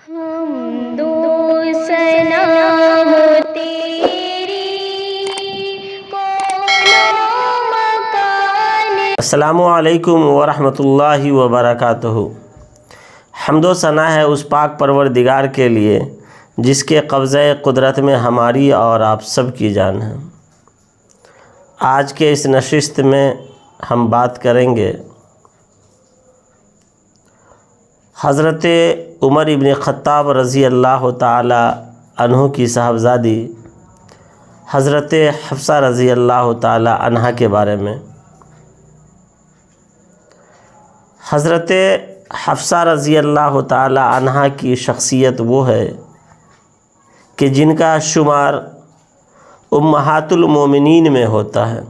حمد و ثنا ہو تیری کون مکان۔ السلام علیکم ورحمۃ اللہ وبرکاتہ۔ حمد و ثنا ہے اس پاک پروردگار کے لیے جس کے قبضۂ قدرت میں ہماری اور آپ سب کی جان ہے۔ آج کے اس نشست میں ہم بات کریں گے حضرت عمر ابن خطاب رضی اللہ تعالی عنہ کی صاحبزادی حضرت حفصہ رضی اللہ تعالی عنہا کے بارے میں۔ حضرت حفصہ رضی اللہ تعالی عنہا کی شخصیت وہ ہے کہ جن کا شمار امہات المومنین میں ہوتا ہے۔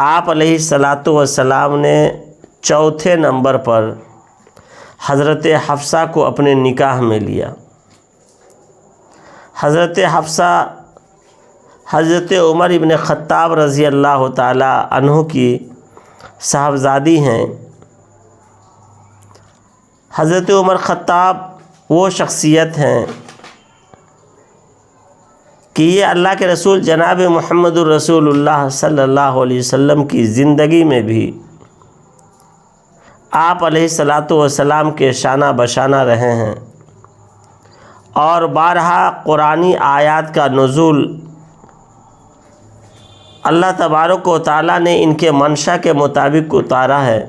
آپ علیہ الصلاۃ والسلام نے چوتھے نمبر پر حضرت حفصہ کو اپنے نکاح میں لیا۔ حضرت حفصہ حضرت عمر ابن خطاب رضی اللہ تعالی عنہ کی صاحبزادی ہیں۔ حضرت عمر خطاب وہ شخصیت ہیں کہ یہ اللہ کے رسول جناب محمد الرسول اللہ صلی اللہ علیہ وسلم کی زندگی میں بھی آپ علیہ الصلاۃ والسلام کے شانہ بشانہ رہے ہیں، اور بارہا قرآنی آیات کا نزول اللہ تبارک و تعالیٰ نے ان کے منشا کے مطابق اتارا ہے،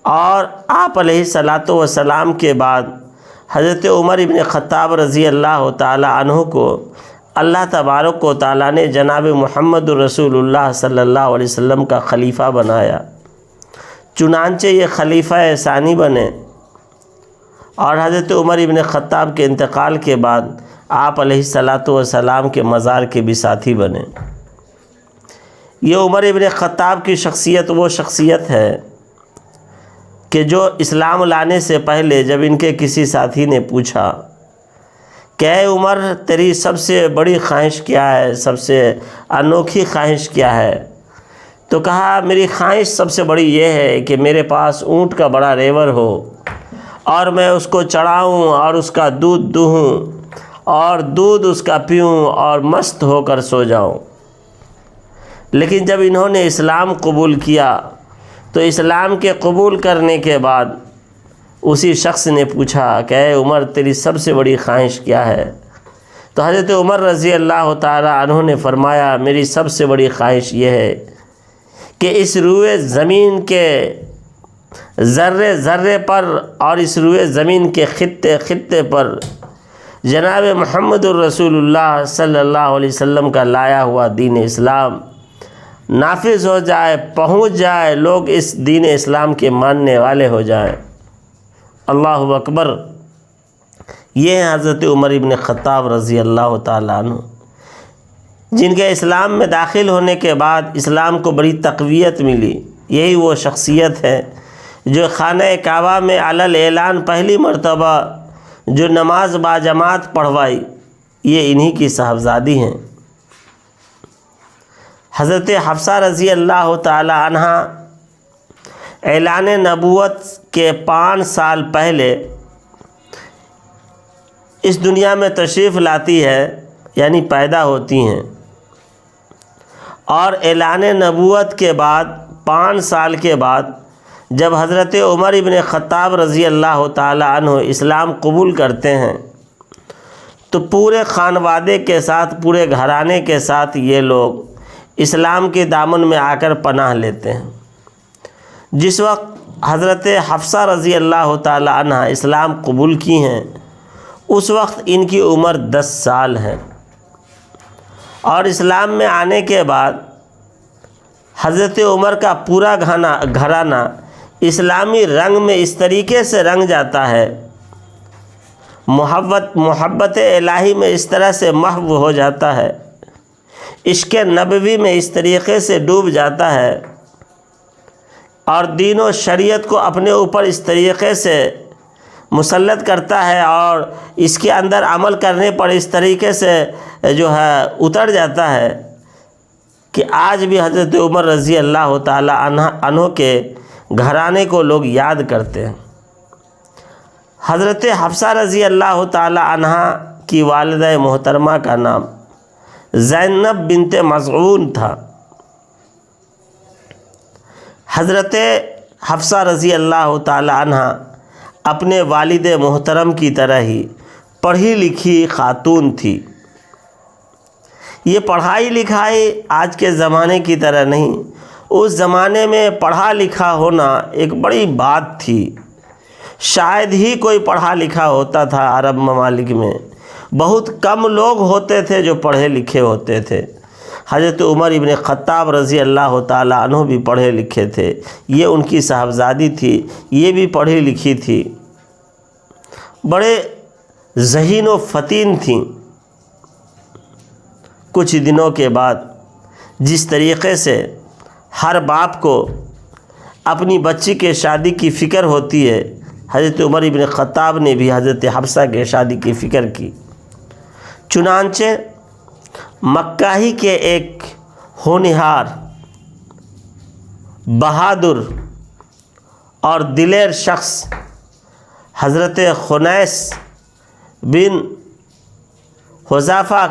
اور آپ علیہ الصلاۃ والسلام کے بعد حضرت عمر ابن خطاب رضی اللہ تعالی عنہ کو اللہ تبارک و تعالیٰ نے جناب محمد الرسول اللہ صلی اللہ علیہ وسلم کا خلیفہ بنایا۔ چنانچہ یہ خلیفہ ثانی بنے، اور حضرت عمر ابن خطاب کے انتقال کے بعد آپ علیہ الصلاۃ والسلام کے مزار کے بھی ساتھی بنے۔ یہ عمر ابن خطاب کی شخصیت وہ شخصیت ہے کہ جو اسلام لانے سے پہلے جب ان کے کسی ساتھی نے پوچھا کہ اے عمر تیری سب سے بڑی خواہش کیا ہے، سب سے انوکھی خواہش کیا ہے، تو کہا میری خواہش سب سے بڑی یہ ہے کہ میرے پاس اونٹ کا بڑا ریوڑ ہو، اور میں اس کو چڑھاؤں اور اس کا دودھ دہوں اور دودھ اس کا پیوں اور مست ہو کر سو جاؤں۔ لیکن جب انہوں نے اسلام قبول کیا تو اسلام کے قبول کرنے کے بعد اسی شخص نے پوچھا کہ اے عمر تیری سب سے بڑی خواہش کیا ہے، تو حضرت عمر رضی اللہ تعالی عنہ نے فرمایا میری سب سے بڑی خواہش یہ ہے کہ اس روئے زمین کے ذرے ذرے پر اور اس روئے زمین کے خطے خطے پر جناب محمد الرسول اللہ صلی اللہ علیہ وسلم کا لایا ہوا دین اسلام نافذ ہو جائے، پہنچ جائے، لوگ اس دین اسلام کے ماننے والے ہو جائیں۔ اللہ اکبر۔ یہ ہیں حضرت عمر ابن خطاب رضی اللہ تعالیٰ عنہ، جن کے اسلام میں داخل ہونے کے بعد اسلام کو بڑی تقویت ملی۔ یہی وہ شخصیت ہے جو خانہ کعبہ میں علی الاعلان پہلی مرتبہ جو نماز باجماعت پڑھوائی، یہ انہی کی صاحبزادی ہیں۔ حضرت حفصہ رضی اللہ تعالی عنہا اعلان نبوت کے 5 سال پہلے اس دنیا میں تشریف لاتی ہے، یعنی پیدا ہوتی ہیں، اور اعلان نبوت کے بعد 5 سال کے بعد جب حضرت عمر ابن خطاب رضی اللہ تعالی عنہ اسلام قبول کرتے ہیں تو پورے خانوادے کے ساتھ، پورے گھرانے کے ساتھ یہ لوگ اسلام کے دامن میں آ کر پناہ لیتے ہیں۔ جس وقت حضرت حفصہ رضی اللہ تعالی عنہ اسلام قبول کی ہیں اس وقت ان کی عمر 10 سال ہے، اور اسلام میں آنے کے بعد حضرت عمر کا پورا گھرانہ اسلامی رنگ میں اس طریقے سے رنگ جاتا ہے، محبت الہی میں اس طرح سے محو ہو جاتا ہے، عشق نبوی میں اس طریقے سے ڈوب جاتا ہے، اور دین و شریعت کو اپنے اوپر اس طریقے سے مسلط کرتا ہے، اور اس کے اندر عمل کرنے پر اس طریقے سے جو ہے اتر جاتا ہے کہ آج بھی حضرت عمر رضی اللہ تعالی عنہ کے گھرانے کو لوگ یاد کرتے ہیں۔ حضرت حفصہ رضی اللہ تعالی عنہا کی والدہ محترمہ کا نام زینب بنت مظعون تھا۔ حضرت حفصہ رضی اللہ تعالی عنہا اپنے والد محترم کی طرح ہی پڑھی لکھی خاتون تھی۔ یہ پڑھائی لکھائی آج کے زمانے کی طرح نہیں، اس زمانے میں پڑھا لکھا ہونا ایک بڑی بات تھی۔ شاید ہی کوئی پڑھا لکھا ہوتا تھا عرب ممالک میں، بہت کم لوگ ہوتے تھے جو پڑھے لکھے ہوتے تھے۔ حضرت عمر ابن خطاب رضی اللہ تعالی عنہ بھی پڑھے لکھے تھے، یہ ان کی صاحبزادی تھی، یہ بھی پڑھی لکھی تھی، بڑے ذہین و فطین تھیں۔ کچھ دنوں کے بعد جس طریقے سے ہر باپ کو اپنی بچی کے شادی کی فکر ہوتی ہے، حضرت عمر ابن خطاب نے بھی حضرت حفصہ کے شادی کی فکر کی۔ چنانچہ مکہ ہی کے ایک ہونہار، بہادر اور دلیر شخص حضرت خنیس بن حذافہ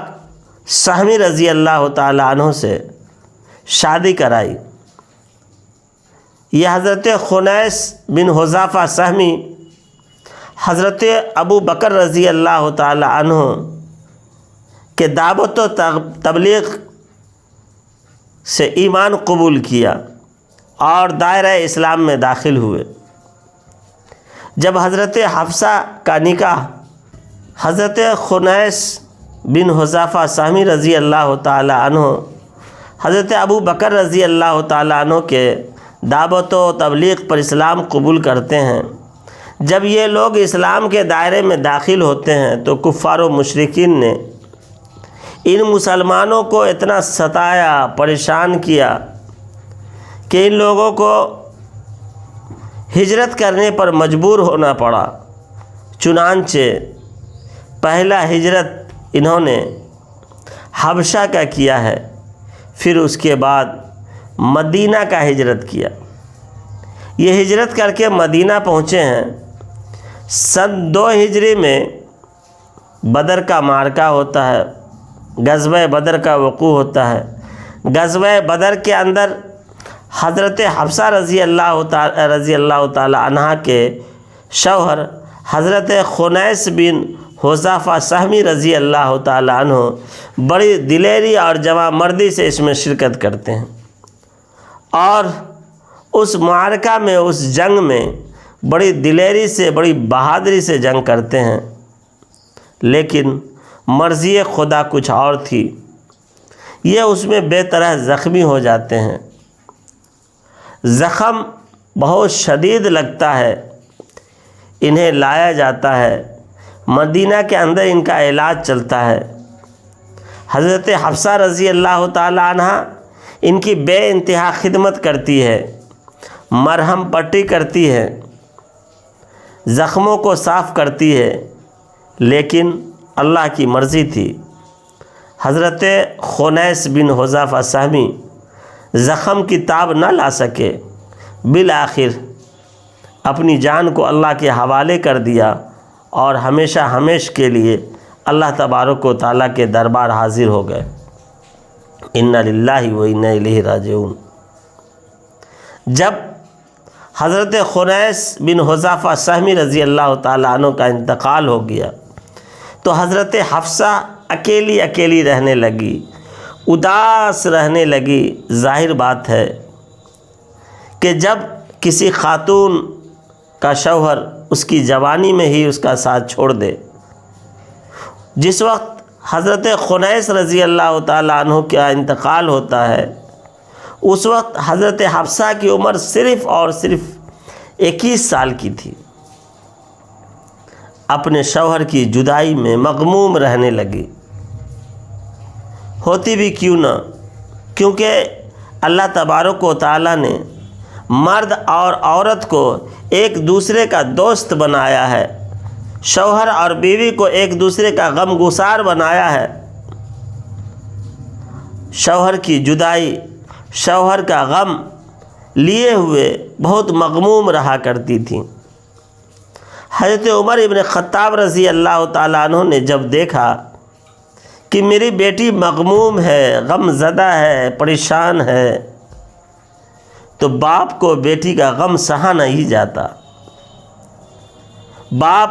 سہمی رضی اللہ تعالی عنہ سے شادی کرائی۔ یہ حضرت خنیس بن حذافہ سہمی حضرت ابو بکر رضی اللہ تعالی عنہ کہ دعوت و تبلیغ سے ایمان قبول کیا اور دائرہ اسلام میں داخل ہوئے۔ جب حضرت حفصہ کا نکاح حضرت خنیس بن حذافہ سہمی رضی اللہ تعالی عنہ حضرت ابو بکر رضی اللہ تعالی عنہ کے دعوت و تبلیغ پر اسلام قبول کرتے ہیں، جب یہ لوگ اسلام کے دائرے میں داخل ہوتے ہیں تو کفار و مشرکین نے ان مسلمانوں کو اتنا ستایا، پریشان کیا کہ ان لوگوں کو ہجرت کرنے پر مجبور ہونا پڑا۔ چنانچہ پہلا ہجرت انہوں نے حبشہ کا کیا ہے، پھر اس کے بعد مدینہ کا ہجرت کیا۔ یہ ہجرت کر کے مدینہ پہنچے ہیں۔ سن 2 ہجری میں بدر کا معرکہ ہوتا ہے، غزوہ بدر کا وقوع ہوتا ہے۔ غزوہ بدر کے اندر حضرت حفصہ رضی اللہ تعالی عنہ کے شوہر حضرت خنیس بن حذافہ سہمی رضی اللہ تعالی عنہ بڑی دلیری اور جواں مردی سے اس میں شرکت کرتے ہیں، اور اس معرکہ میں، اس جنگ میں بڑی دلیری سے، بڑی بہادری سے جنگ کرتے ہیں۔ لیکن مرضی خدا کچھ اور تھی، یہ اس میں بے طرح زخمی ہو جاتے ہیں۔ زخم بہت شدید لگتا ہے، انہیں لایا جاتا ہے، مدینہ کے اندر ان کا علاج چلتا ہے۔ حضرت حفصہ رضی اللہ تعالی عنہ ان کی بے انتہا خدمت کرتی ہے، مرہم پٹی کرتی ہے، زخموں کو صاف کرتی ہے، لیکن اللہ کی مرضی تھی، حضرت خنیس بن حذافہ سہمی زخم کی تاب نہ لا سکے، بالآخر اپنی جان کو اللہ کے حوالے کر دیا اور ہمیشہ ہمیشہ کے لیے اللہ تبارک و تعالیٰ کے دربار حاضر ہو گئے۔ انا للہ و انا الیہ راجعون۔ جب حضرت خنیس بن حذافہ سہمی رضی اللہ تعالیٰ عنہ کا انتقال ہو گیا تو حضرت حفصہ اکیلی رہنے لگی، اداس رہنے لگی۔ ظاہر بات ہے کہ جب کسی خاتون کا شوہر اس کی جوانی میں ہی اس کا ساتھ چھوڑ دے، جس وقت حضرت خنیس رضی اللہ تعالیٰ عنہ کا انتقال ہوتا ہے، اس وقت حضرت حفصہ کی عمر صرف اور صرف 21 سال کی تھی۔ اپنے شوہر کی جدائی میں مغموم رہنے لگی، ہوتی بھی کیوں نہ، کیونکہ اللہ تبارک و تعالیٰ نے مرد اور عورت کو ایک دوسرے کا دوست بنایا ہے، شوہر اور بیوی کو ایک دوسرے کا غم گسار بنایا ہے۔ شوہر کی جدائی، شوہر کا غم لیے ہوئے بہت مغموم رہا کرتی تھیں۔ حضرت عمر ابن خطاب رضی اللہ تعالیٰ عنہ نے جب دیکھا کہ میری بیٹی مغموم ہے، غم زدہ ہے، پریشان ہے، تو باپ کو بیٹی کا غم سہا نہیں جاتا۔ باپ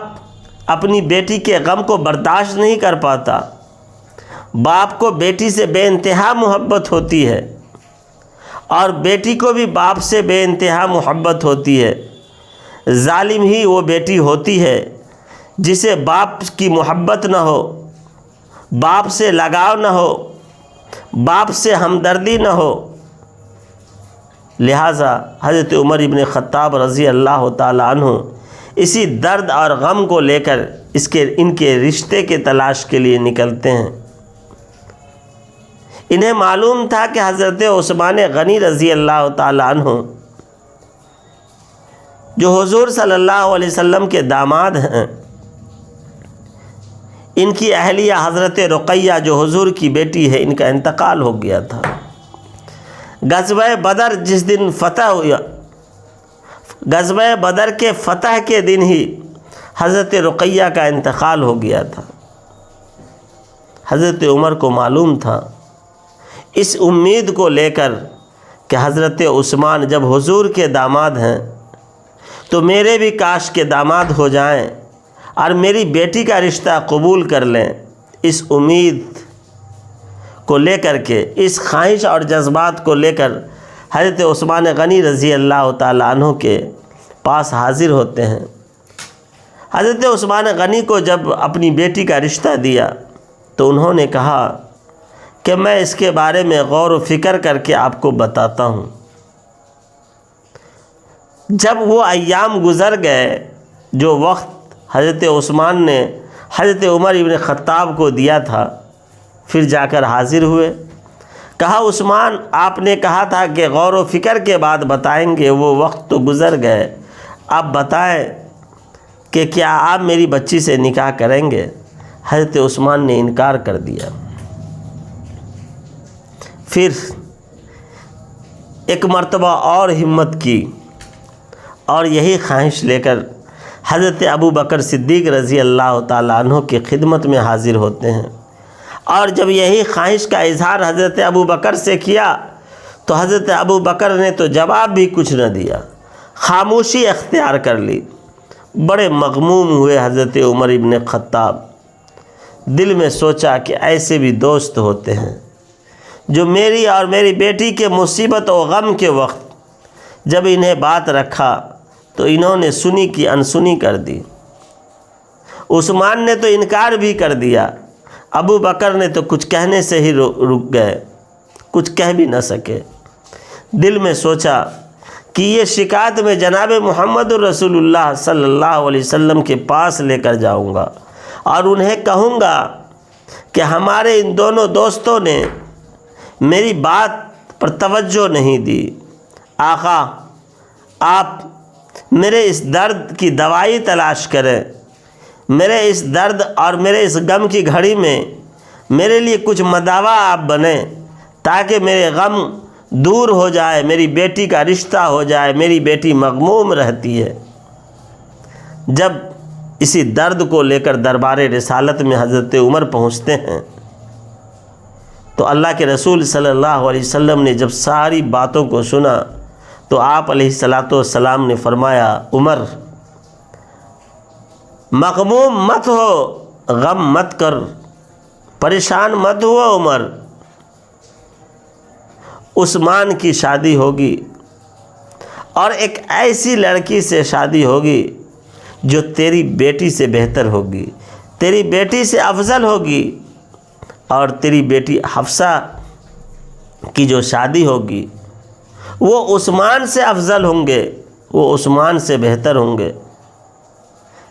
اپنی بیٹی کے غم کو برداشت نہیں کر پاتا۔ باپ کو بیٹی سے بے انتہا محبت ہوتی ہے، اور بیٹی کو بھی باپ سے بے انتہا محبت ہوتی ہے۔ ظالم ہی وہ بیٹی ہوتی ہے جسے باپ کی محبت نہ ہو، باپ سے لگاؤ نہ ہو، باپ سے ہمدردی نہ ہو۔ لہٰذا حضرت عمر ابن خطاب رضی اللہ تعالیٰ عنہ اسی درد اور غم کو لے کر ان کے رشتے کے تلاش کے لیے نکلتے ہیں۔ انہیں معلوم تھا کہ حضرت عثمان غنی رضی اللہ تعالیٰ عنہ جو حضور صلی اللہ علیہ وسلم کے داماد ہیں، ان کی اہلیہ حضرت رقیہ جو حضور کی بیٹی ہے، ان کا انتقال ہو گیا تھا۔ غزوہ بدر جس دن فتح ہوا، غزوہ بدر کے فتح کے دن ہی حضرت رقیہ کا انتقال ہو گیا تھا۔ حضرت عمر کو معلوم تھا، اس امید کو لے کر کہ حضرت عثمان جب حضور کے داماد ہیں تو میرے بھی کاش کے داماد ہو جائیں اور میری بیٹی کا رشتہ قبول کر لیں، اس امید کو لے کر کے، اس خواہش اور جذبات کو لے کر حضرت عثمان غنی رضی اللہ تعالیٰ عنہ کے پاس حاضر ہوتے ہیں۔ حضرت عثمان غنی کو جب اپنی بیٹی کا رشتہ دیا تو انہوں نے کہا کہ میں اس کے بارے میں غور و فکر کر کے آپ کو بتاتا ہوں۔ جب وہ ایام گزر گئے جو وقت حضرت عثمان نے حضرت عمر ابن خطاب کو دیا تھا، پھر جا کر حاضر ہوئے۔ کہا عثمان، آپ نے کہا تھا کہ غور و فکر کے بعد بتائیں گے، وہ وقت تو گزر گئے، آپ بتائیں کہ کیا آپ میری بچی سے نکاح کریں گے؟ حضرت عثمان نے انکار کر دیا۔ پھر ایک مرتبہ اور ہمت کی اور یہی خواہش لے کر حضرت ابو بکر صدیق رضی اللہ تعالیٰ عنہ کی خدمت میں حاضر ہوتے ہیں، اور جب یہی خواہش کا اظہار حضرت ابو بکر سے کیا تو حضرت ابو بکر نے تو جواب بھی کچھ نہ دیا، خاموشی اختیار کر لی۔ بڑے مغموم ہوئے حضرت عمر ابن خطاب، دل میں سوچا کہ ایسے بھی دوست ہوتے ہیں جو میری اور میری بیٹی کے مصیبت و غم کے وقت جب انہیں بات رکھا تو انہوں نے سنی کی انسنی کر دی۔ عثمان نے تو انکار بھی کر دیا، ابو بکر نے تو کچھ کہنے سے ہی رک گئے، کچھ کہہ بھی نہ سکے۔ دل میں سوچا کہ یہ شکایت میں جناب محمد رسول اللہ صلی اللہ علیہ وسلم کے پاس لے کر جاؤں گا اور انہیں کہوں گا کہ ہمارے ان دونوں دوستوں نے میری بات پر توجہ نہیں دی۔ آقا، آپ میرے اس درد کی دوائی تلاش کریں، میرے اس درد اور میرے اس غم کی گھڑی میں میرے لیے کچھ مداوا آپ بنیں تاکہ میرے غم دور ہو جائے، میری بیٹی کا رشتہ ہو جائے، میری بیٹی مغموم رہتی ہے۔ جب اسی درد کو لے کر دربار رسالت میں حضرت عمر پہنچتے ہیں تو اللہ کے رسول صلی اللہ علیہ وسلم نے جب ساری باتوں کو سنا تو آپ علیہ السلام نے فرمایا، عمر مغموم مت ہو، غم مت کر، پریشان مت ہو عمر، عثمان کی شادی ہوگی اور ایک ایسی لڑکی سے شادی ہوگی جو تیری بیٹی سے بہتر ہوگی، تیری بیٹی سے افضل ہوگی، اور تیری بیٹی حفصہ کی جو شادی ہوگی وہ عثمان سے افضل ہوں گے، وہ عثمان سے بہتر ہوں گے۔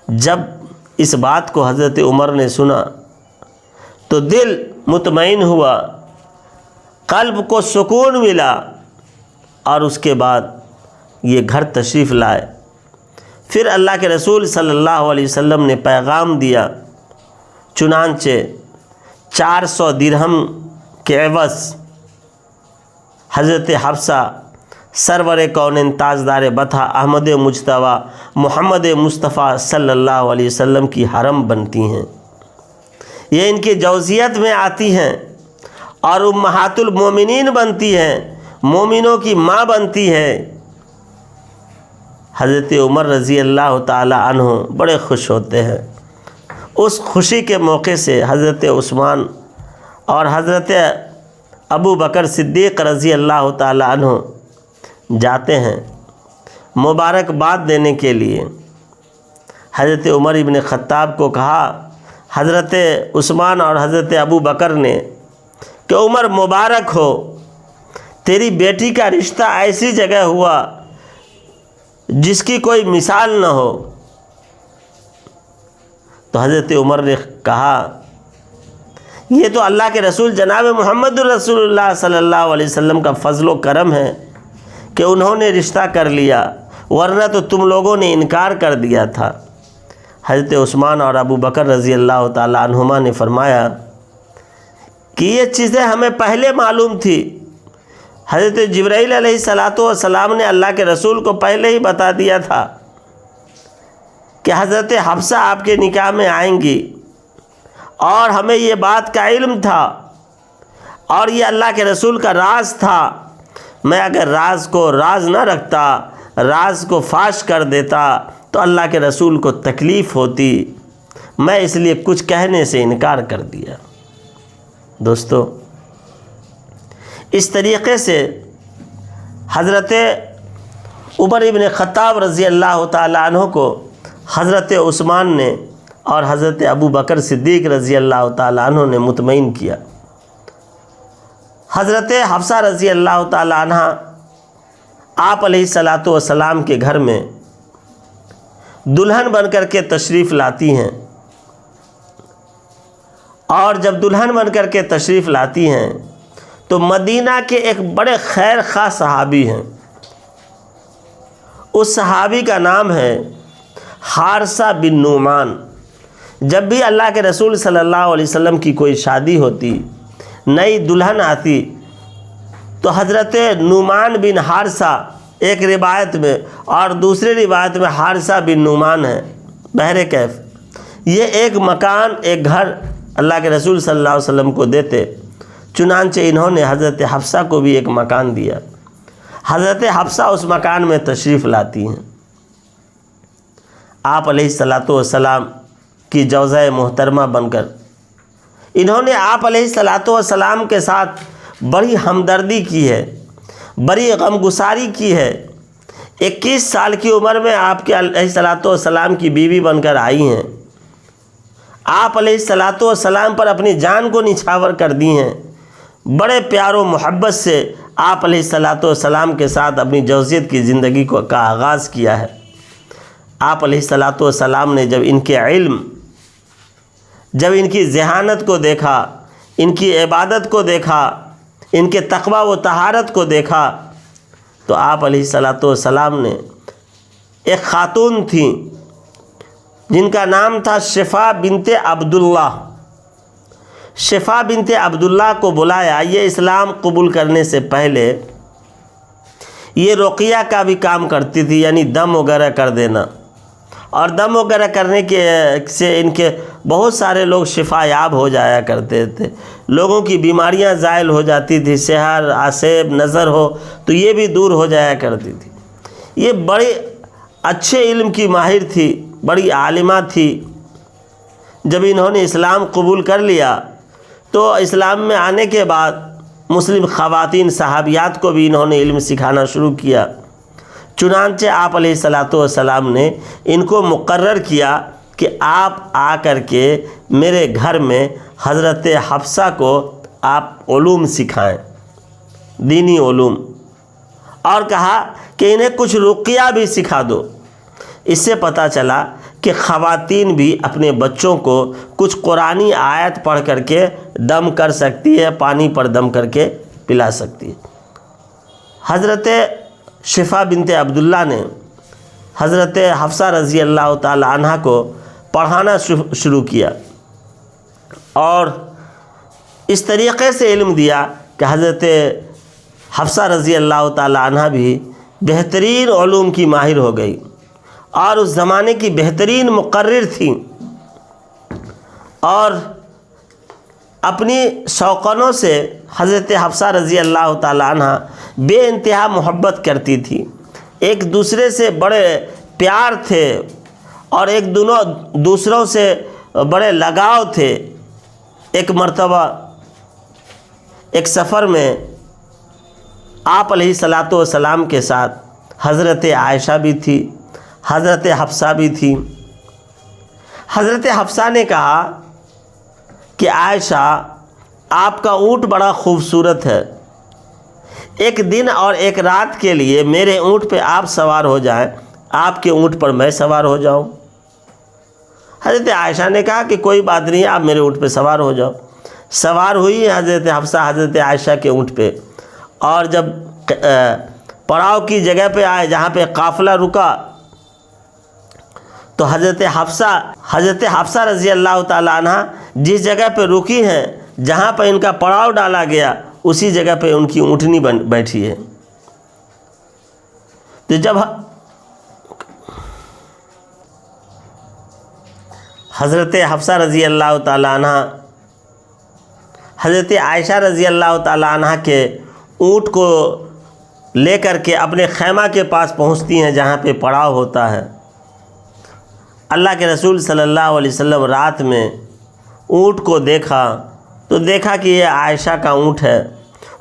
جب اس بات کو حضرت عمر نے سنا تو دل مطمئن ہوا، قلب کو سکون ملا، اور اس کے بعد یہ گھر تشریف لائے۔ پھر اللہ کے رسول صلی اللہ علیہ وسلم نے پیغام دیا، چنانچہ 400 درہم کے عوض حضرت حفصہ سرور کونین تاجدار بطح احمد مجتبی محمد مصطفیٰ صلی اللہ علیہ وسلم کی حرم بنتی ہیں، یہ ان کی جوزیت میں آتی ہیں اور امہات المومنین بنتی ہیں، مومنوں کی ماں بنتی ہے۔ حضرت عمر رضی اللہ تعالی عنہ بڑے خوش ہوتے ہیں۔ اس خوشی کے موقع سے حضرت عثمان اور حضرت ابو بکر صدیق رضی اللہ تعالی عنہ جاتے ہیں مبارکباد دینے کے لیے۔ حضرت عمر ابن خطاب کو کہا حضرت عثمان اور حضرت ابو بکر نے کہ عمر مبارک ہو، تیری بیٹی کا رشتہ ایسی جگہ ہوا جس کی کوئی مثال نہ ہو۔ تو حضرت عمر نے کہا یہ تو اللہ کے رسول جناب محمد رسول اللہ صلی اللہ علیہ وسلم کا فضل و کرم ہے کہ انہوں نے رشتہ کر لیا، ورنہ تو تم لوگوں نے انکار کر دیا تھا۔ حضرت عثمان اور ابو بکر رضی اللہ تعالی عنہما نے فرمایا کہ یہ چیزیں ہمیں پہلے معلوم تھی، حضرت جبرائیل علیہ السلام نے اللہ کے رسول کو پہلے ہی بتا دیا تھا کہ حضرت حفصہ آپ کے نکاح میں آئیں گی، اور ہمیں یہ بات کا علم تھا اور یہ اللہ کے رسول کا راز تھا۔ میں اگر راز کو راز نہ رکھتا، راز کو فاش کر دیتا تو اللہ کے رسول کو تکلیف ہوتی، میں اس لیے کچھ کہنے سے انکار کر دیا۔ دوستو، اس طریقے سے حضرت عمر ابن خطاب رضی اللہ تعالی عنہ کو حضرت عثمان نے اور حضرت ابو بکر صدیق رضی اللہ تعالی عنہ نے مطمئن کیا۔ حضرت حفصہ رضی اللہ تعالی عنہ آپ علیہ السلام کے گھر میں دلہن بن کر کے تشریف لاتی ہیں، اور جب دلہن بن کر کے تشریف لاتی ہیں تو مدینہ کے ایک بڑے خیر خواہ صحابی ہیں، اس صحابی کا نام ہے حارثہ بن نعمان۔ جب بھی اللہ کے رسول صلی اللہ علیہ وسلم کی کوئی شادی ہوتی، نئی دلہن آتی، تو حضرت نعمان بن حارثہ ایک روایت میں اور دوسری روایت میں حارثہ بن نعمان ہے، بہرکیف یہ ایک مکان، ایک گھر اللہ کے رسول صلی اللہ علیہ وسلم کو دیتے، چنانچہ انہوں نے حضرت حفصہ کو بھی ایک مکان دیا۔ حضرت حفصہ اس مکان میں تشریف لاتی ہیں۔ آپ علیہ السلام کی جوزہ محترمہ بن کر انہوں نے آپ علیہ السلام کے ساتھ بڑی ہمدردی کی ہے، بڑی غمگساری کی ہے۔ 21 سال کی عمر میں آپ کے علیہ السلام کی بیوی بن کر آئی ہیں، آپ علیہ السلام پر اپنی جان کو نچھاور کر دی ہیں، بڑے پیار و محبت سے آپ علیہ السلام کے ساتھ اپنی جوزیت کی زندگی کا آغاز کیا ہے۔ آپ علیہ السلام نے جب ان کے علم، جب ان کی ذہانت کو دیکھا، ان کی عبادت کو دیکھا، ان کے تقوی و طہارت کو دیکھا، تو آپ علیہ السلام نے ایک خاتون تھیں جن کا نام تھا شفا بنت عبداللہ، شفا بنت عبداللہ کو بلایا۔ یہ اسلام قبول کرنے سے پہلے یہ رقیہ کا بھی کام کرتی تھی، یعنی دم وغیرہ کر دینا، اور دم وغیرہ کرنے کے سے ان کے بہت سارے لوگ شفا یاب ہو جایا کرتے تھے، لوگوں کی بیماریاں زائل ہو جاتی تھی، سحر، آسیب، نظر ہو تو یہ بھی دور ہو جایا کرتی تھی۔ یہ بڑے اچھے علم کی ماہر تھی، بڑی عالمہ تھی۔ جب انہوں نے اسلام قبول کر لیا تو اسلام میں آنے کے بعد مسلم خواتین صحابیات کو بھی انہوں نے علم سکھانا شروع کیا۔ چنانچہ آپ علیہ السلام نے ان کو مقرر کیا کہ آپ آ کر کے میرے گھر میں حضرت حفصہ کو آپ علوم سکھائیں، دینی علوم، اور کہا کہ انہیں کچھ رقیہ بھی سکھا دو۔ اس سے پتہ چلا کہ خواتین بھی اپنے بچوں کو کچھ قرآنی آیت پڑھ کر کے دم کر سکتی ہے، پانی پر دم کر کے پلا سکتی ہے۔ حضرت شفا بنت عبداللہ نے حضرت حفصہ رضی اللہ تعالی عنہ کو پڑھانا شروع کیا، اور اس طریقے سے علم دیا کہ حضرت حفصہ رضی اللہ تعالی عنہ بھی بہترین علوم کی ماہر ہو گئی اور اس زمانے کی بہترین مقرر تھیں، اور اپنی شوقنوں سے حضرت حفصہ رضی اللہ تعالیٰ عنہ بے انتہا محبت کرتی تھی، ایک دوسرے سے بڑے پیار تھے اور ایک دوسروں سے بڑے لگاؤ تھے۔ ایک مرتبہ ایک سفر میں آپ علیہ الصلاۃ والسلام کے ساتھ حضرت عائشہ بھی تھی، حضرت حفصہ بھی تھی۔ حضرت حفصہ نے کہا کہ عائشہ، آپ کا اونٹ بڑا خوبصورت ہے، ایک دن اور ایک رات کے لیے میرے اونٹ پہ آپ سوار ہو جائیں، آپ کے اونٹ پر میں سوار ہو جاؤں۔ حضرت عائشہ نے کہا کہ کوئی بات نہیں، آپ میرے اونٹ پہ سوار ہو جاؤ۔ سوار ہوئی حضرت حفصہ حضرت عائشہ کے اونٹ پہ، اور جب پڑاؤ کی جگہ پہ آئے جہاں پہ قافلہ رکا، تو حضرت حفصہ رضی اللہ تعالیٰ عنہ جس جگہ پہ رکی ہیں، جہاں پہ ان کا پڑاؤ ڈالا گیا، اسی جگہ پہ ان کی اونٹنی بیٹھی ہے۔ تو جب حضرت حفصہ رضی اللہ تعالیٰ عنہ حضرت عائشہ رضی اللہ تعالیٰ عنہ کے اونٹ کو لے کر کے اپنے خیمہ کے پاس پہنچتی ہیں جہاں پہ پڑاؤ ہوتا ہے، اللہ کے رسول صلی اللہ علیہ وسلم رات میں اونٹ کو دیکھا تو دیکھا کہ یہ عائشہ کا اونٹ ہے۔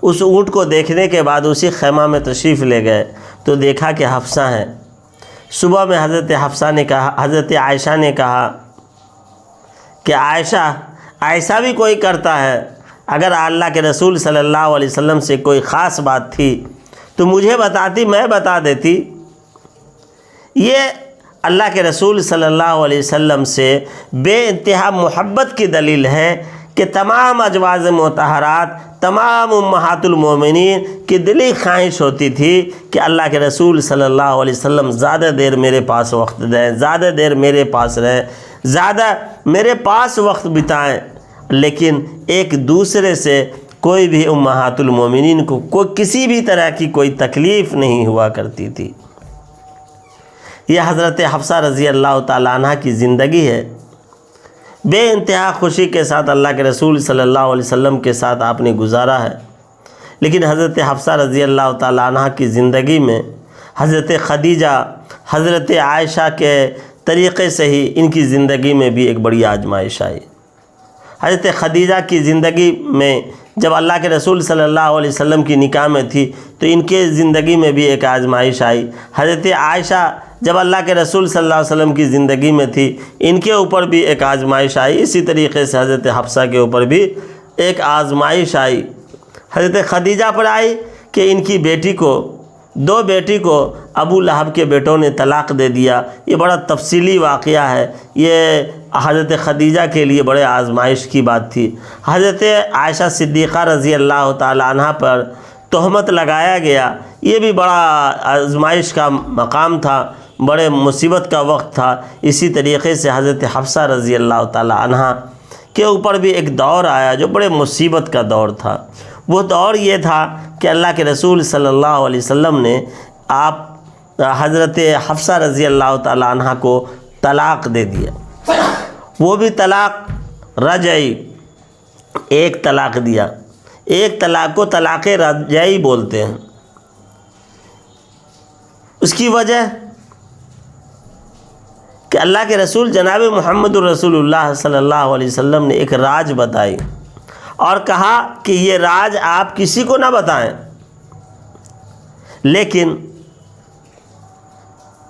اس اونٹ کو دیکھنے کے بعد اسی خیمہ میں تشریف لے گئے تو دیکھا کہ حفصہ ہے۔ صبح میں حضرت عائشہ نے کہا کہ عائشہ، ایسا بھی کوئی کرتا ہے؟ اگر اللہ کے رسول صلی اللہ علیہ وسلم سے کوئی خاص بات تھی تو مجھے بتاتی، میں بتا دیتی۔ یہ اللہ کے رسول صلی اللہ علیہ وسلم سے بے انتہا محبت کی دلیل ہے کہ تمام ازواج مطہرات، تمام امہات المومنین کی دلی خواہش ہوتی تھی کہ اللہ کے رسول صلی اللہ علیہ وسلم زیادہ دیر میرے پاس وقت دیں، زیادہ دیر میرے پاس رہیں، زیادہ میرے پاس وقت بتائیں، لیکن ایک دوسرے سے کوئی بھی امہات المومنین کو کسی بھی طرح کی کوئی تکلیف نہیں ہوا کرتی تھی۔ یہ حضرت حفصہ رضی اللہ تعالیٰ عنہ کی زندگی ہے۔ بے انتہا خوشی کے ساتھ اللہ کے رسول صلی اللہ علیہ وسلم کے ساتھ آپ نے گزارا ہے، لیکن حضرت حفصہ رضی اللہ تعالیٰ عنہ کی زندگی میں حضرت خدیجہ، حضرت عائشہ کے طریقے سے ہی ان کی زندگی میں بھی ایک بڑی آزمائش آئی۔ حضرت خدیجہ کی زندگی میں جب اللہ کے رسول صلی اللہ علیہ وسلم کی نکاح میں تھی تو ان کے زندگی میں بھی ایک آزمائش آئی۔ حضرت عائشہ جب اللہ کے رسول صلی اللہ علیہ وسلم کی زندگی میں تھی، ان کے اوپر بھی ایک آزمائش آئی۔ اسی طریقے سے حضرت حفصہ کے اوپر بھی ایک آزمائش آئی۔ حضرت خدیجہ پر آئی کہ ان کی بیٹی کو، دو بیٹی کو ابو لہب کے بیٹوں نے طلاق دے دیا۔ یہ بڑا تفصیلی واقعہ ہے، یہ حضرت خدیجہ کے لیے بڑے آزمائش کی بات تھی۔ حضرت عائشہ صدیقہ رضی اللہ تعالیٰ عنہ پر تہمت لگایا گیا، یہ بھی بڑا آزمائش کا مقام تھا، بڑے مصیبت کا وقت تھا۔ اسی طریقے سے حضرت حفصہ رضی اللہ تعالیٰ عنہ کے اوپر بھی ایک دور آیا جو بڑے مصیبت کا دور تھا۔ وہ دور یہ تھا کہ اللہ کے رسول صلی اللہ علیہ وسلم نے حضرت حفصہ رضی اللہ تعالیٰ عنہ کو طلاق دے دیا۔ وہ بھی طلاق رجعی، ایک طلاق دیا۔ ایک طلاق کو طلاق رجعی بولتے ہیں۔ اس کی وجہ کہ اللہ کے رسول جناب محمد الرسول اللہ صلی اللہ علیہ وسلم نے ایک راز بتائی اور کہا کہ یہ راز آپ کسی کو نہ بتائیں، لیکن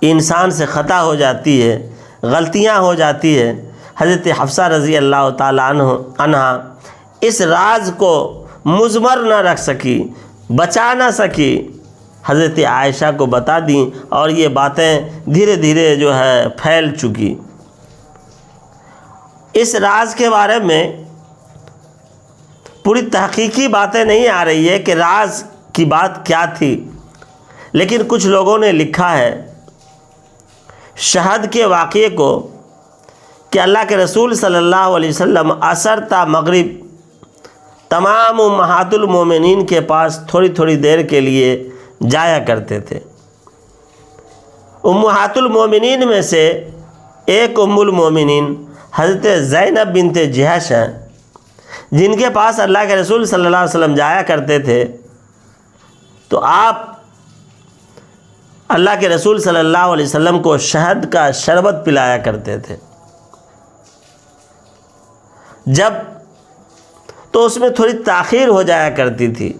انسان سے خطا ہو جاتی ہے، غلطیاں ہو جاتی ہے۔ حضرت حفصہ رضی اللہ تعالیٰ عنہ اس راز کو مضمر نہ رکھ سکی، بچا نہ سکی، حضرت عائشہ کو بتا دیں اور یہ باتیں دھیرے دھیرے جو ہے پھیل چکی۔ اس راز کے بارے میں پوری تحقیقی باتیں نہیں آ رہی ہے کہ راز کی بات کیا تھی، لیکن کچھ لوگوں نے لکھا ہے شہد کے واقعے کو کہ اللہ کے رسول صلی اللہ علیہ وسلم عصر تا مغرب تمام امہات المومنین کے پاس تھوڑی تھوڑی دیر کے لیے جایا کرتے تھے۔ امہات المومنین میں سے ایک ام المومنین حضرت زینب بنت جہش ہیں، جن کے پاس اللہ کے رسول صلی اللہ علیہ وسلم جایا کرتے تھے، تو آپ اللہ کے رسول صلی اللہ علیہ وسلم کو شہد کا شربت پلایا کرتے تھے۔ جب تو اس میں تھوڑی تاخیر ہو جایا کرتی تھی،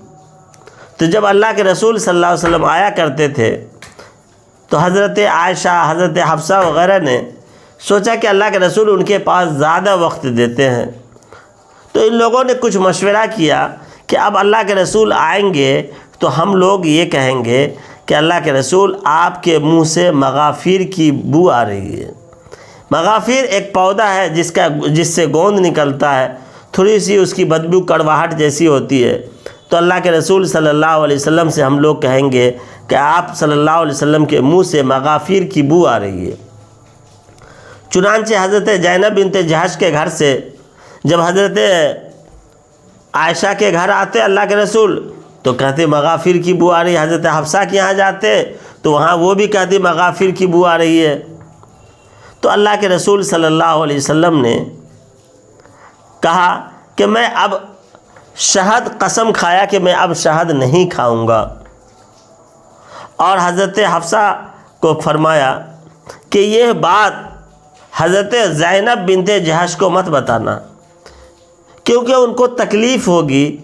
تو جب اللہ کے رسول صلی اللہ علیہ وسلم آیا کرتے تھے تو حضرت عائشہ، حضرت حفصہ وغیرہ نے سوچا کہ اللہ کے رسول ان کے پاس زیادہ وقت دیتے ہیں، تو ان لوگوں نے کچھ مشورہ کیا کہ اب اللہ کے رسول آئیں گے تو ہم لوگ یہ کہیں گے کہ اللہ کے رسول آپ کے منہ سے مغافیر کی بو آ رہی ہے۔ مغافیر ایک پودا ہے جس سے گوند نکلتا ہے، تھوڑی سی اس کی بدبو کڑواہٹ جیسی ہوتی ہے، تو اللہ کے رسول صلی اللہ علیہ وسلم سے ہم لوگ کہیں گے کہ آپ صلی اللہ علیہ وسلم کے منہ سے مغافیر کی بو آ رہی ہے۔ چنانچہ حضرت زینب بنت جہش کے گھر سے جب حضرت عائشہ کے گھر آتے اللہ کے رسول تو کہتے مغافر کی بو آ رہی ہے، حضرت حفصہ کے یہاں جاتے تو وہاں وہ بھی کہتی مغافر کی بو آ رہی ہے۔ تو اللہ کے رسول صلی اللہ علیہ وسلم نے کہا کہ میں اب شہد، قسم کھایا کہ میں اب شہد نہیں کھاؤں گا، اور حضرت حفصہ کو فرمایا کہ یہ بات حضرت زینب بنت جہش کو مت بتانا، کیونکہ ان کو تکلیف ہوگی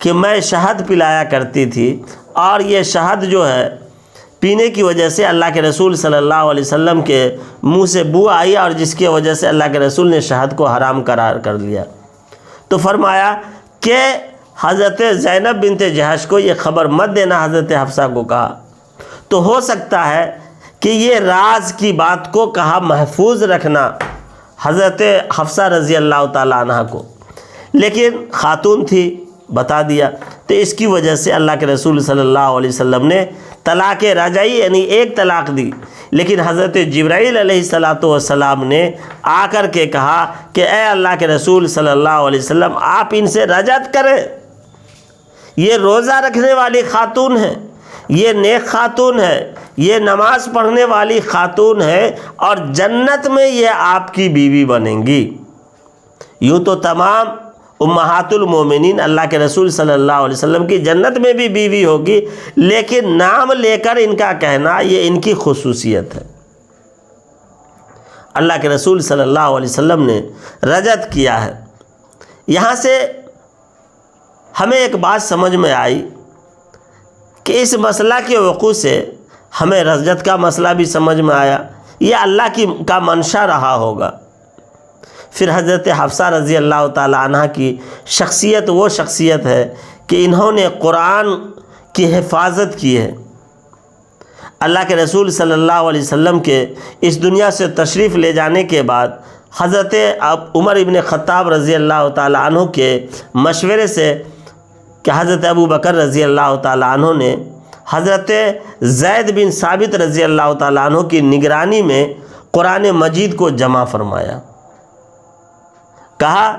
کہ میں شہد پلایا کرتی تھی اور یہ شہد جو ہے پینے کی وجہ سے اللہ کے رسول صلی اللہ علیہ وسلم کے منہ سے بو آئی، اور جس کی وجہ سے اللہ کے رسول نے شہد کو حرام قرار کر لیا۔ تو فرمایا کہ حضرت زینب بنت جہش کو یہ خبر مت دینا، حضرت حفصہ کو کہا، تو ہو سکتا ہے کہ یہ راز کی بات کو کہا محفوظ رکھنا حضرت حفصہ رضی اللہ تعالیٰ عنہ کو، لیکن خاتون تھی، بتا دیا، تو اس کی وجہ سے اللہ کے رسول صلی اللہ علیہ وسلم نے طلاق رجعی یعنی ایک طلاق دی، لیکن حضرت جبرائیل علیہ السلام نے آ کر کے کہا کہ اے اللہ کے رسول صلی اللہ علیہ وسلم آپ ان سے رجعت کریں، یہ روزہ رکھنے والی خاتون ہے، یہ نیک خاتون ہے، یہ نماز پڑھنے والی خاتون ہے، اور جنت میں یہ آپ کی بیوی بنیں گی۔ یوں تو تمام امہات المومنین اللہ کے رسول صلی اللہ علیہ وسلم کی جنت میں بھی بیوی ہوگی، لیکن نام لے کر ان کا کہنا یہ ان کی خصوصیت ہے۔ اللہ کے رسول صلی اللہ علیہ وسلم نے رجعت کیا ہے۔ یہاں سے ہمیں ایک بات سمجھ میں آئی کہ اس مسئلہ کے وقوع سے ہمیں رجعت کا مسئلہ بھی سمجھ میں آیا، یہ اللہ کا منشا رہا ہوگا۔ پھر حضرت حفصہ رضی اللہ تعالی عنہ کی شخصیت وہ شخصیت ہے کہ انہوں نے قرآن کی حفاظت کی ہے۔ اللہ کے رسول صلی اللہ علیہ وسلم کے اس دنیا سے تشریف لے جانے کے بعد حضرت عمر ابن خطاب رضی اللہ تعالی عنہ کے مشورے سے کہ حضرت ابو بکر رضی اللہ تعالی عنہ نے حضرت زید بن ثابت رضی اللہ تعالی عنہ کی نگرانی میں قرآن مجید کو جمع فرمایا۔ کہا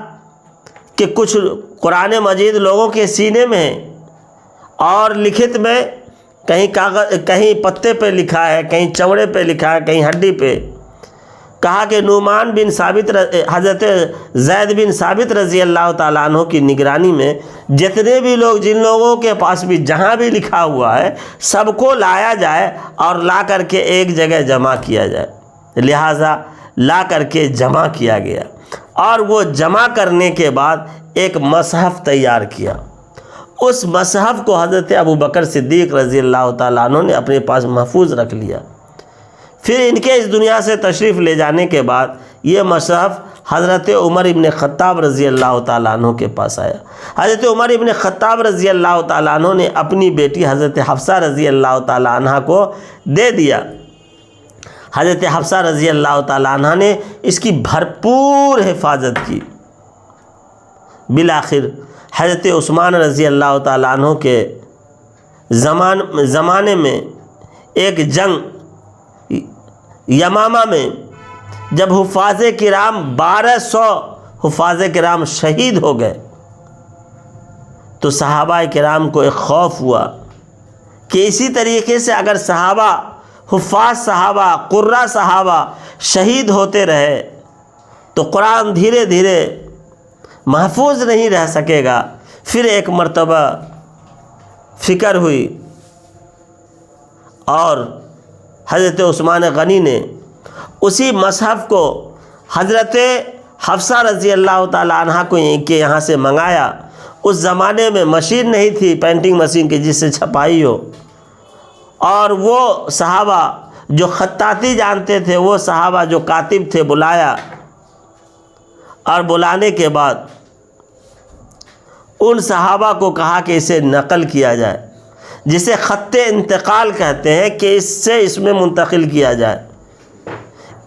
کہ کچھ قرآن مجید لوگوں کے سینے میں ہے اور لکھت میں کہیں پتے پہ لکھا ہے، کہیں چمڑے پہ لکھا ہے، کہیں ہڈی پہ۔ کہا کہ نعمان بن ثابت حضرت زید بن ثابت رضی اللہ تعالیٰ عنہ کی نگرانی میں جتنے بھی لوگ، جن لوگوں کے پاس بھی جہاں بھی لکھا ہوا ہے، سب کو لایا جائے اور لا کر کے ایک جگہ جمع کیا جائے۔ لہٰذا لا کر کے جمع کیا گیا، اور وہ جمع کرنے کے بعد ایک مصحف تیار کیا۔ اس مصحف کو حضرت ابو بکر صدیق رضی اللہ تعالیٰ عنہ نے اپنے پاس محفوظ رکھ لیا۔ پھر ان کے اس دنیا سے تشریف لے جانے کے بعد یہ مصحف حضرت عمر ابن خطاب رضی اللہ تعالیٰ عنہ کے پاس آیا۔ حضرت عمر ابن خطاب رضی اللہ تعالیٰ عنہ نے اپنی بیٹی حضرت حفصہ رضی اللہ تعالیٰ عنہ کو دے دیا۔ حضرت حفصہ رضی اللہ تعالیٰ عنہ نے اس کی بھرپور حفاظت کی۔ بالآخر حضرت عثمان رضی اللہ تعالیٰ عنہ کے زمانے میں ایک جنگ یمامہ میں جب حفاظ کرام 1200 حفاظ کرام شہید ہو گئے تو صحابہ کرام کو ایک خوف ہوا کہ اسی طریقے سے اگر صحابہ حفاظ صحابہ، قرہ صحابہ شہید ہوتے رہے تو قرآن دھیرے دھیرے محفوظ نہیں رہ سکے گا۔ پھر ایک مرتبہ فکر ہوئی اور حضرت عثمان غنی نے اسی مصحف کو حضرت حفصہ رضی اللہ تعالی عنہ کو کے یہاں سے منگایا۔ اس زمانے میں مشین نہیں تھی پینٹنگ مشین کی جس سے چھپائی ہو، اور وہ صحابہ جو خطاطی جانتے تھے، وہ صحابہ جو کاتب تھے، بلایا، اور بلانے کے بعد ان صحابہ کو کہا کہ اسے نقل کیا جائے، جسے خط انتقال کہتے ہیں، کہ اس میں منتقل کیا جائے۔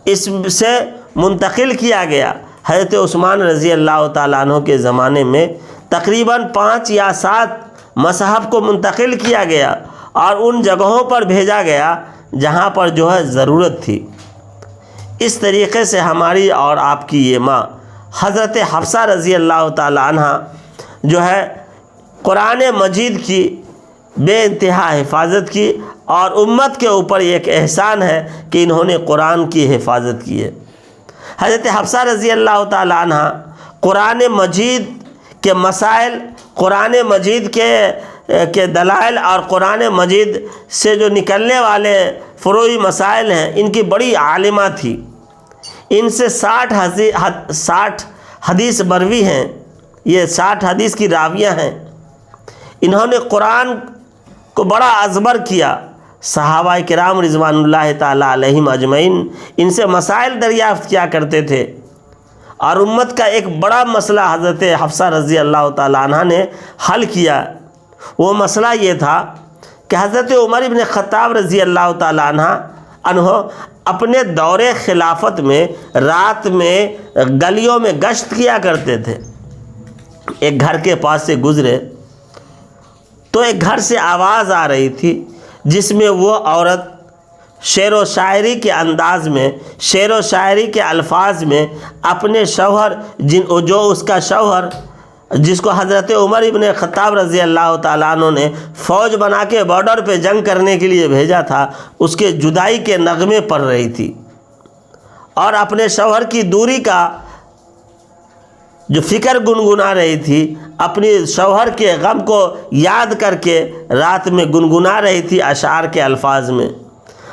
اس سے منتقل کیا گیا۔ حضرت عثمان رضی اللہ تعالیٰ عنہ کے زمانے میں تقریباً 5 یا 7 مصحف کو منتقل کیا گیا اور ان جگہوں پر بھیجا گیا جہاں پر جو ہے ضرورت تھی۔ اس طریقے سے ہماری اور آپ کی یہ ماں حضرت حفصہ رضی اللہ تعالی عنہ جو ہے قرآن مجید کی بے انتہا حفاظت کی، اور امت کے اوپر ایک احسان ہے کہ انہوں نے قرآن کی حفاظت کی ہے۔ حضرت حفصہ رضی اللہ تعالی عنہ قرآن مجید کے مسائل، قرآن مجید کے دلائل اور قرآن مجید سے جو نکلنے والے فروعی مسائل ہیں، ان کی بڑی عالمہ تھی۔ ان سے 60 حدیث مروی ہیں، یہ 60 حدیث کی راویہ ہیں۔ انہوں نے قرآن کو بڑا ازبر کیا۔ صحابہ کرام رضوان اللہ تعالیٰ علیہم اجمعین ان سے مسائل دریافت کیا کرتے تھے، اور امت کا ایک بڑا مسئلہ حضرت حفصہ رضی اللہ تعالیٰ عنہ نے حل کیا۔ وہ مسئلہ یہ تھا کہ حضرت عمر بن خطاب رضی اللہ تعالیٰ عنہ اپنے دور خلافت میں رات میں گلیوں میں گشت کیا کرتے تھے۔ ایک گھر کے پاس سے گزرے تو ایک گھر سے آواز آ رہی تھی جس میں وہ عورت شعر و شاعری کے انداز میں، شعر و شاعری کے الفاظ میں اپنے شوہر جو اس کا شوہر جس کو حضرت عمر ابن خطاب رضی اللہ تعالیٰ عنہ نے فوج بنا کے بارڈر پہ جنگ کرنے کے لیے بھیجا تھا، اس کے جدائی کے نغمے پڑھ رہی تھی، اور اپنے شوہر کی دوری کا جو فکر گنگنا رہی تھی، اپنی شوہر کے غم کو یاد کر کے رات میں گنگنا رہی تھی اشعار کے الفاظ میں۔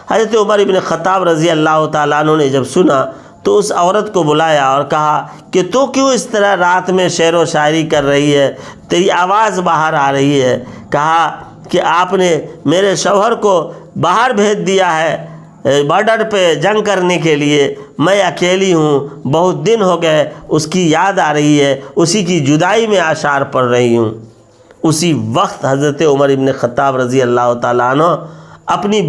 حضرت عمر ابن خطاب رضی اللہ تعالیٰ عنہ نے جب سنا تو اس عورت کو بلایا اور کہا کہ تو کیوں اس طرح رات میں شعر و شاعری کر رہی ہے، تیری آواز باہر آ رہی ہے۔ کہا کہ آپ نے میرے شوہر کو باہر بھیج دیا ہے بارڈر پہ جنگ کرنے کے لیے، میں اکیلی ہوں، بہت دن ہو گئے، اس کی یاد آ رہی ہے، اسی کی جدائی میں اشعار پڑھ رہی ہوں۔ اسی وقت حضرت عمر ابن خطاب رضی اللہ تعالیٰ عنہ اپنی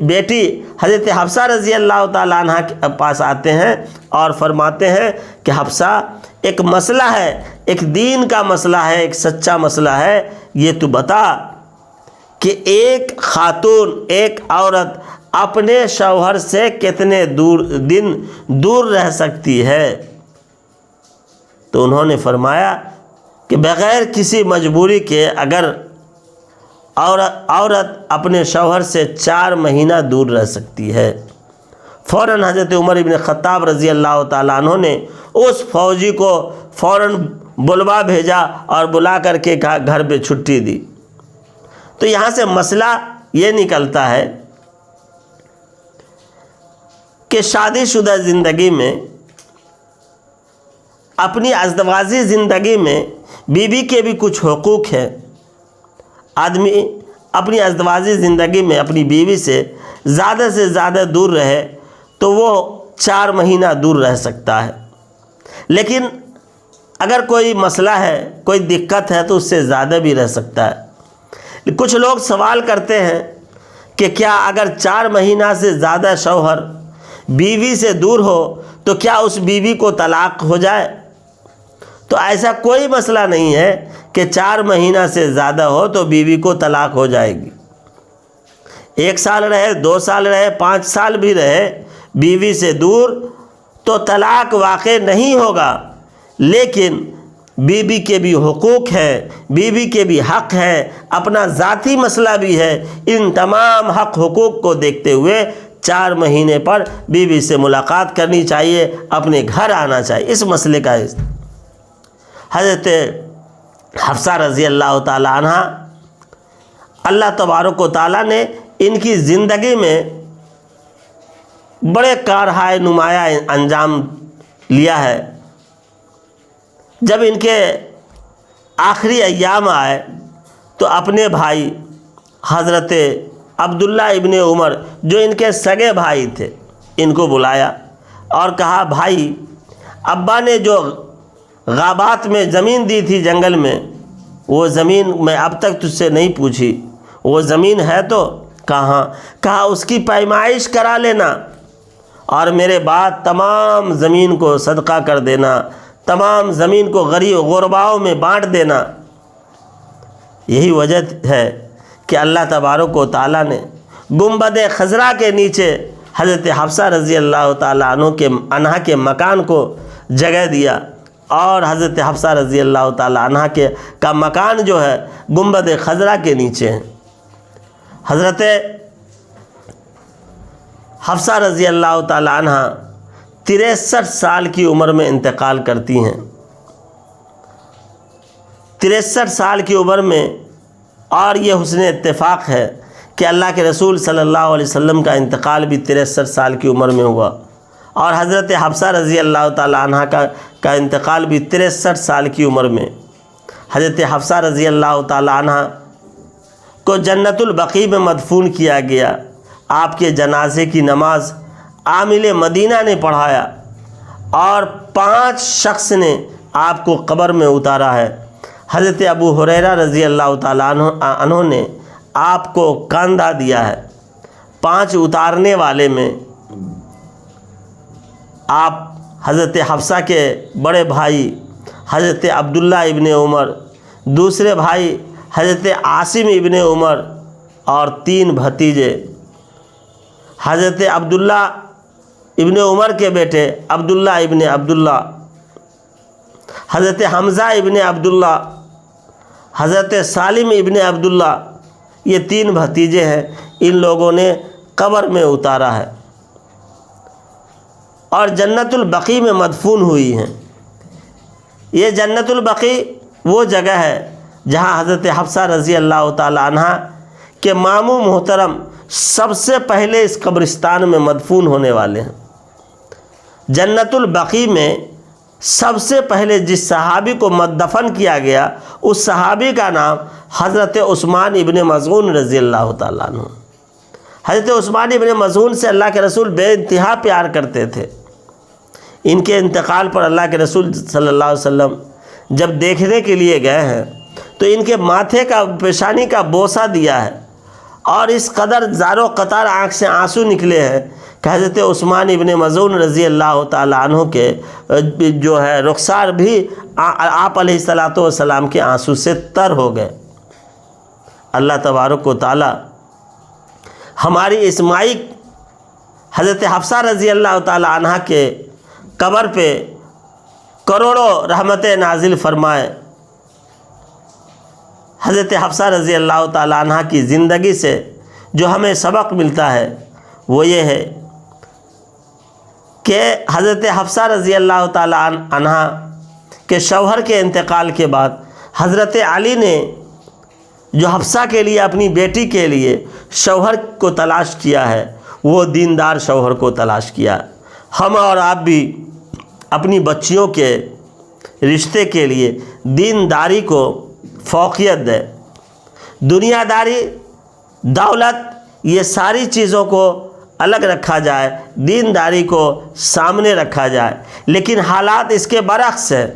بیٹی حضرت حفصہ رضی اللہ تعالیٰ عنہ کے پاس آتے ہیں اور فرماتے ہیں کہ حفصہ، ایک مسئلہ ہے، ایک دین کا مسئلہ ہے، ایک سچا مسئلہ ہے، یہ تو بتا کہ ایک خاتون، ایک عورت اپنے شوہر سے کتنے دن دور رہ سکتی ہے؟ تو انہوں نے فرمایا کہ بغیر کسی مجبوری کے اگر عورت اپنے شوہر سے 4 مہینہ دور رہ سکتی ہے۔ فوراً حضرت عمر بن خطاب رضی اللہ تعالیٰ عنہ نے اس فوجی کو فوراً بلوا بھیجا اور بلا کر کے کہا گھر پہ چھٹی دی۔ تو یہاں سے مسئلہ یہ نکلتا ہے کہ شادی شدہ زندگی میں، اپنی ازدواجی زندگی میں بیوی کے بھی کچھ حقوق ہیں۔ آدمی اپنی ازدواجی زندگی میں اپنی بیوی سے زیادہ دور رہے تو وہ 4 مہینہ دور رہ سکتا ہے، لیکن اگر کوئی مسئلہ ہے، کوئی دقت ہے تو اس سے زیادہ بھی رہ سکتا ہے۔ کچھ لوگ سوال کرتے ہیں کہ کیا اگر 4 مہینہ سے زیادہ شوہر بیوی سے دور ہو تو کیا اس بیوی کو طلاق ہو جائے؟ تو ایسا کوئی مسئلہ نہیں ہے کہ 4 مہینہ سے زیادہ ہو تو بیوی کو طلاق ہو جائے گی۔ 1 سال رہے، 2 سال رہے، 5 سال بھی رہے بیوی سے دور تو طلاق واقع نہیں ہوگا، لیکن بیوی کے بھی حقوق ہیں، بیوی کے بھی حق ہیں، اپنا ذاتی مسئلہ بھی ہے۔ ان تمام حق حقوق کو دیکھتے ہوئے 4 مہینے پر بیوی سے ملاقات کرنی چاہیے، اپنے گھر آنا چاہیے۔ اس مسئلے کا حضرت حفصہ رضی اللہ تعالی عنہ، اللہ تبارک و تعالیٰ نے ان کی زندگی میں بڑے کارہائے نمایاں انجام لیا ہے۔ جب ان کے آخری ایام آئے تو اپنے بھائی حضرت عبداللہ ابن عمر، جو ان کے سگے بھائی تھے، ان کو بلایا اور کہا، بھائی ابا نے جو غابات میں زمین دی تھی جنگل میں، وہ زمین میں اب تک تجھ سے نہیں پوچھی، وہ زمین ہے تو کہاں؟ کہا اس کی پیمائش کرا لینا اور میرے بعد تمام زمین کو صدقہ کر دینا، تمام زمین کو غریب غرباؤں میں بانٹ دینا۔ یہی وجہ ہے کہ اللہ تبارک و تعالیٰ نے گنبد خضرا کے نیچے حضرت حفصہ رضی اللہ تعالیٰ عنہ کے مکان کو جگہ دیا، اور حضرت حفصہ رضی اللہ تعالیٰ عنہ کا مکان جو ہے گنبد خضرا کے نیچے ہے۔ حضرت حفصہ رضی اللہ تعالیٰ عنہ 63 سال کی عمر میں انتقال کرتی ہیں۔ 63 سال کی عمر میں، اور یہ حسن اتفاق ہے کہ اللہ کے رسول صلی اللہ علیہ وسلم کا انتقال بھی 63 سال کی عمر میں ہوا، اور حضرت حفصہ رضی اللہ تعالیٰ عنہ کا انتقال بھی 63 سال کی عمر میں۔ حضرت حفصہ رضی اللہ تعالیٰ عنہ کو جنت البقیع میں مدفون کیا گیا۔ آپ کے جنازے کی نماز عامل مدینہ نے پڑھایا، اور 5 شخص نے آپ کو قبر میں اتارا ہے۔ حضرت ابو ہریرہ رضی اللہ تعالیٰ عنہ نے آپ کو کاندھا دیا ہے۔ 5 اتارنے والے میں آپ حضرت حفصہ کے بڑے بھائی حضرت عبداللہ ابن عمر، دوسرے بھائی حضرت عاصم ابن عمر، اور 3 بھتیجے، حضرت عبداللہ ابن عمر کے بیٹے عبداللہ ابن عبداللہ، حضرت حمزہ ابن عبداللہ، حضرت سالم ابن عبداللہ، یہ 3 بھتیجے ہیں۔ ان لوگوں نے قبر میں اتارا ہے اور جنت البقیع میں مدفون ہوئی ہیں۔ یہ جنت البقیع وہ جگہ ہے جہاں حضرت حفصہ رضی اللہ تعالی عنہ کے ماموں محترم سب سے پہلے اس قبرستان میں مدفون ہونے والے ہیں۔ جنت البقیع میں سب سے پہلے جس صحابی کو دفن کیا گیا، اس صحابی کا نام حضرت عثمان ابن مظعون رضی اللہ تعالیٰ عنہ۔ حضرت عثمان ابن مظعون سے اللہ کے رسول بے انتہا پیار کرتے تھے۔ ان کے انتقال پر اللہ کے رسول صلی اللہ علیہ وسلم جب دیکھنے کے لیے گئے ہیں تو ان کے ماتھے کا، پیشانی کا بوسہ دیا ہے، اور اس قدر زارو قطار آنکھ سے آنسو نکلے ہیں کہ حضرت عثمان ابن مظعون رضی اللہ تعالیٰ عنہ کے جو ہے رخسار بھی آپ علیہ الصلاۃ والسلام کے آنسو سے تر ہو گئے۔ اللہ تبارک و تعالیٰ ہماری اس مائی حضرت حفصہ رضی اللہ تعالیٰ عنہ کے قبر پہ کروڑوں رحمتیں نازل فرمائے۔ حضرت حفصہ رضی اللہ تعالیٰ عنہ کی زندگی سے جو ہمیں سبق ملتا ہے وہ یہ ہے کہ حضرت حفصہ رضی اللہ تعالیٰ عنہ کے شوہر کے انتقال کے بعد حضرت علی نے جو حفصہ کے لیے، اپنی بیٹی کے لیے شوہر کو تلاش کیا ہے، وہ دیندار شوہر کو تلاش کیا۔ ہم اور آپ بھی اپنی بچیوں کے رشتے کے لیے دینداری کو فوقیت دیں۔ دنیا داری، دولت، یہ ساری چیزوں کو الگ رکھا جائے، دینداری کو سامنے رکھا جائے، لیکن حالات اس کے برعکس ہے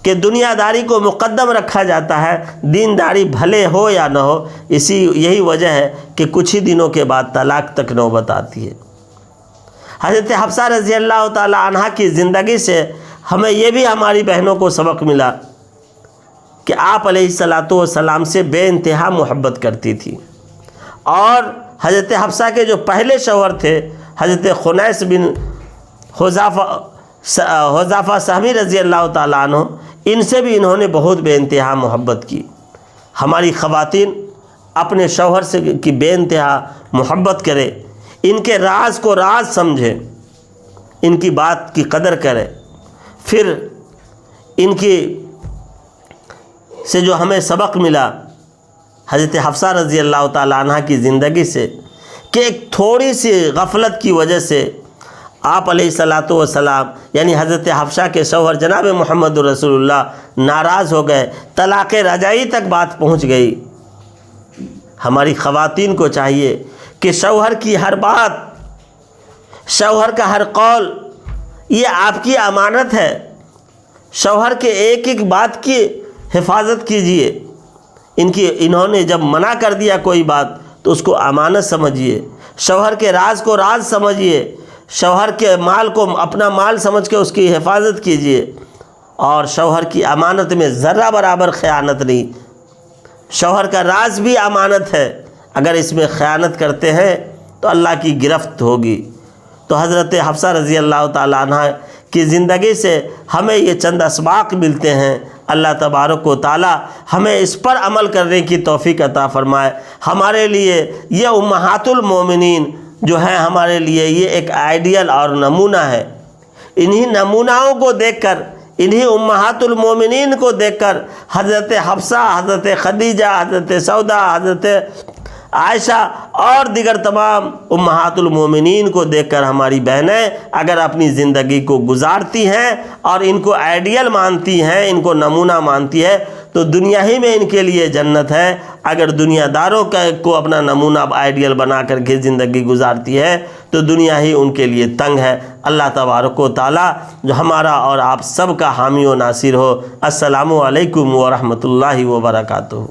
کہ دنیا داری کو مقدم رکھا جاتا ہے، دینداری بھلے ہو یا نہ ہو۔ یہی وجہ ہے کہ کچھ ہی دنوں کے بعد طلاق تک نوبت آتی ہے۔ حضرت حفصہ رضی اللہ تعالی عنہ کی زندگی سے ہمیں یہ بھی ہماری بہنوں کو سبق ملا کہ آپ علیہ الصلاۃ والسلام سے بے انتہا محبت کرتی تھی، اور حضرت حفصہ کے جو پہلے شوہر تھے حضرت خنیس بن حذافہ سہمی رضی اللہ تعالیٰ عنہ، ان سے بھی انہوں نے بہت بے انتہا محبت کی۔ ہماری خواتین اپنے شوہر سے کی بے انتہا محبت کرے، ان کے راز کو راز سمجھے، ان کی بات کی قدر کرے، پھر ان کی سے جو ہمیں سبق ملا حضرت حفصہ رضی اللہ تعالیٰ عنہ کی زندگی سے کہ ایک تھوڑی سی غفلت کی وجہ سے آپ علیہ الصلاۃ والسلام یعنی حضرت حفصہ کے شوہر جناب محمد رسول اللہ ناراض ہو گئے، طلاق رجعی تک بات پہنچ گئی۔ ہماری خواتین کو چاہیے کہ شوہر کی ہر بات، شوہر کا ہر قول یہ آپ کی امانت ہے، شوہر کے ایک ایک بات کی حفاظت کیجیے۔ انہوں نے جب منع کر دیا کوئی بات تو اس کو امانت سمجھیے، شوہر کے راز کو راز سمجھیے، شوہر کے مال کو اپنا مال سمجھ کے اس کی حفاظت کیجیے، اور شوہر کی امانت میں ذرہ برابر خیانت نہیں۔ شوہر کا راز بھی امانت ہے، اگر اس میں خیانت کرتے ہیں تو اللہ کی گرفت ہوگی۔ تو حضرت حفصہ رضی اللہ تعالیٰ عنہ کی زندگی سے ہمیں یہ چند اسباق ملتے ہیں۔ اللہ تبارک و تعالیٰ ہمیں اس پر عمل کرنے کی توفیق عطا فرمائے۔ ہمارے لیے یہ امہات المومنین جو ہیں ہمارے لیے یہ ایک آئیڈیل اور نمونہ ہے۔ انہی نمونہوں کو دیکھ کر، انہی امہات المومنین کو دیکھ کر حضرت حفصہ، حضرت خدیجہ، حضرت سودا، حضرت عائشہ اور دیگر تمام امہات المومنین کو دیکھ کر ہماری بہنیں اگر اپنی زندگی کو گزارتی ہیں اور ان کو آئیڈیل مانتی ہیں، ان کو نمونہ مانتی ہے، تو دنیا ہی میں ان کے لیے جنت ہے۔ اگر دنیا داروں کو اپنا نمونہ آئیڈیل بنا کر کے زندگی گزارتی ہے تو دنیا ہی ان کے لیے تنگ ہے۔ اللہ تبارک و تعالیٰ جو ہمارا اور آپ سب کا حامی و ناصر ہو۔ السلام علیکم ورحمۃ اللہ وبرکاتہ۔